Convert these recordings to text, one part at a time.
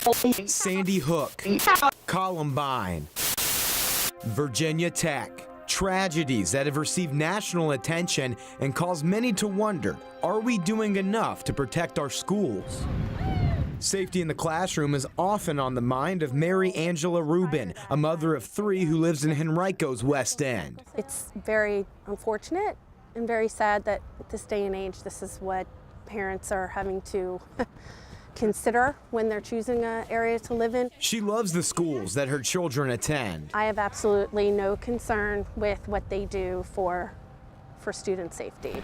Sandy Hook, Columbine, Virginia Tech. Tragedies that have received national attention and caused many to wonder, are we doing enough to protect our schools? Safety in the classroom is often on the mind of Mary Angela Rubin, a mother of 3 who lives in Henrico's West End. It's very unfortunate and very sad that at this day and age, this is what parents are having to consider when they're choosing an area to live in. She loves the schools that her children attend. I have absolutely no concern with what they do for student safety.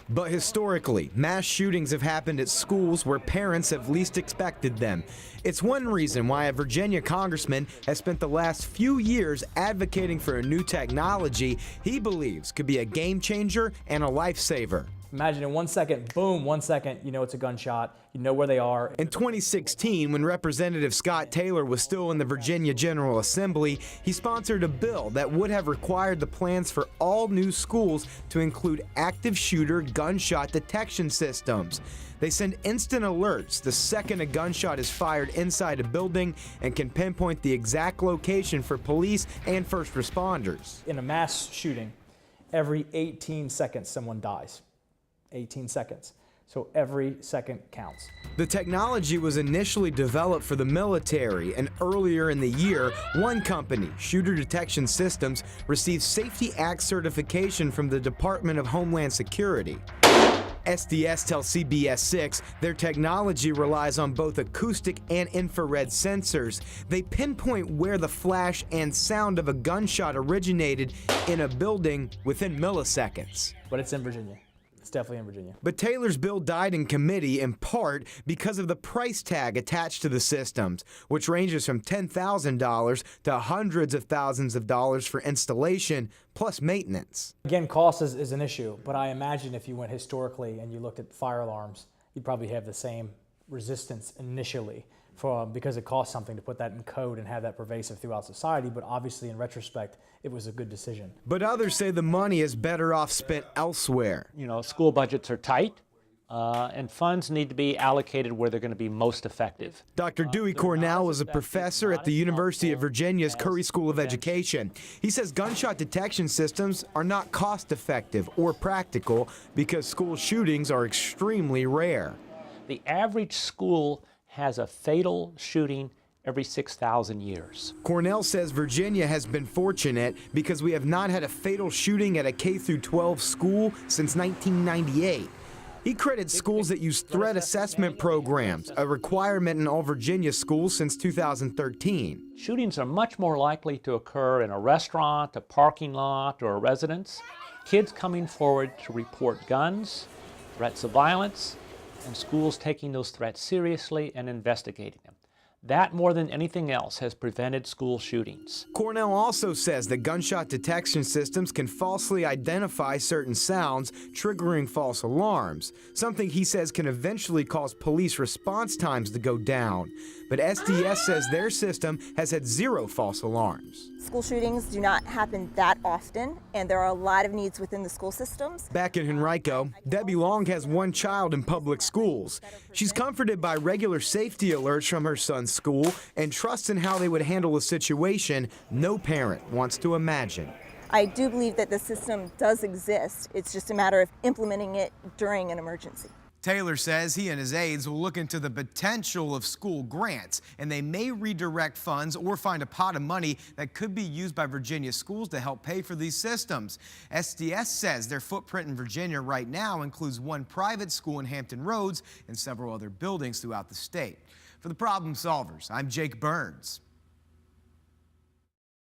But historically, mass shootings have happened at schools where parents have least expected them. It's one reason why a Virginia congressman has spent the last few years advocating for a new technology he believes could be a game changer and a lifesaver. Imagine in 1 second, boom, 1 second, you know it's a gunshot, you know where they are. In 2016, when Representative Scott Taylor was still in the Virginia General Assembly, he sponsored a bill that would have required the plans for all new schools to include active shooter gunshot detection systems. They send instant alerts the second a gunshot is fired inside a building and can pinpoint the exact location for police and first responders. In a mass shooting, every 18 seconds someone dies. 18 seconds. So every second counts. The technology was initially developed for the military, and earlier in the year, one company, Shooter Detection Systems, received Safety Act certification from the Department of Homeland Security. SDS tells CBS 6 their technology relies on both acoustic and infrared sensors. They pinpoint where the flash and sound of a gunshot originated in a building within milliseconds. But it's in Virginia. It's definitely in Virginia. But Taylor's bill died in committee in part because of the price tag attached to the systems, which ranges from $10,000 to hundreds of thousands of dollars for installation plus maintenance. Again, cost is an issue, but I imagine if you went historically and you looked at fire alarms, you'd probably have the same resistance initially because it costs something to put that in code and have that pervasive throughout society, but obviously in retrospect, it was a good decision. But others say the money is better off spent elsewhere. You know, school budgets are tight, and funds need to be allocated where they're going to be most effective. Dr. Dewey Cornell is a professor at the University of Virginia's Curry School of Education. He says gunshot detection systems are not cost-effective or practical because school shootings are extremely rare. The average school has a fatal shooting every 6,000 years. Cornell says Virginia has been fortunate because we have not had a fatal shooting at a K-12 school since 1998. He credits schools that use threat assessment programs, a requirement in all Virginia schools since 2013. Shootings are much more likely to occur in a restaurant, a parking lot, or a residence. Kids coming forward to report guns, threats of violence, and schools taking those threats seriously and investigating them. That, more than anything else, has prevented school shootings. Cornell also says that gunshot detection systems can falsely identify certain sounds, triggering false alarms, something he says can eventually cause police response times to go down. But SDS says their system has had 0 false alarms. School shootings do not happen that often, and there are a lot of needs within the school systems. Back in Henrico, Debbie Long has 1 child in public schools. She's comforted by regular safety alerts from her son's school and trusts in how they would handle a situation no parent wants to imagine. I do believe that the system does exist. It's just a matter of implementing it during an emergency. Taylor says he and his aides will look into the potential of school grants, and they may redirect funds or find a pot of money that could be used by Virginia schools to help pay for these systems. SDS says their footprint in Virginia right now includes 1 private school in Hampton Roads and several other buildings throughout the state. For the Problem Solvers, I'm Jake Burns.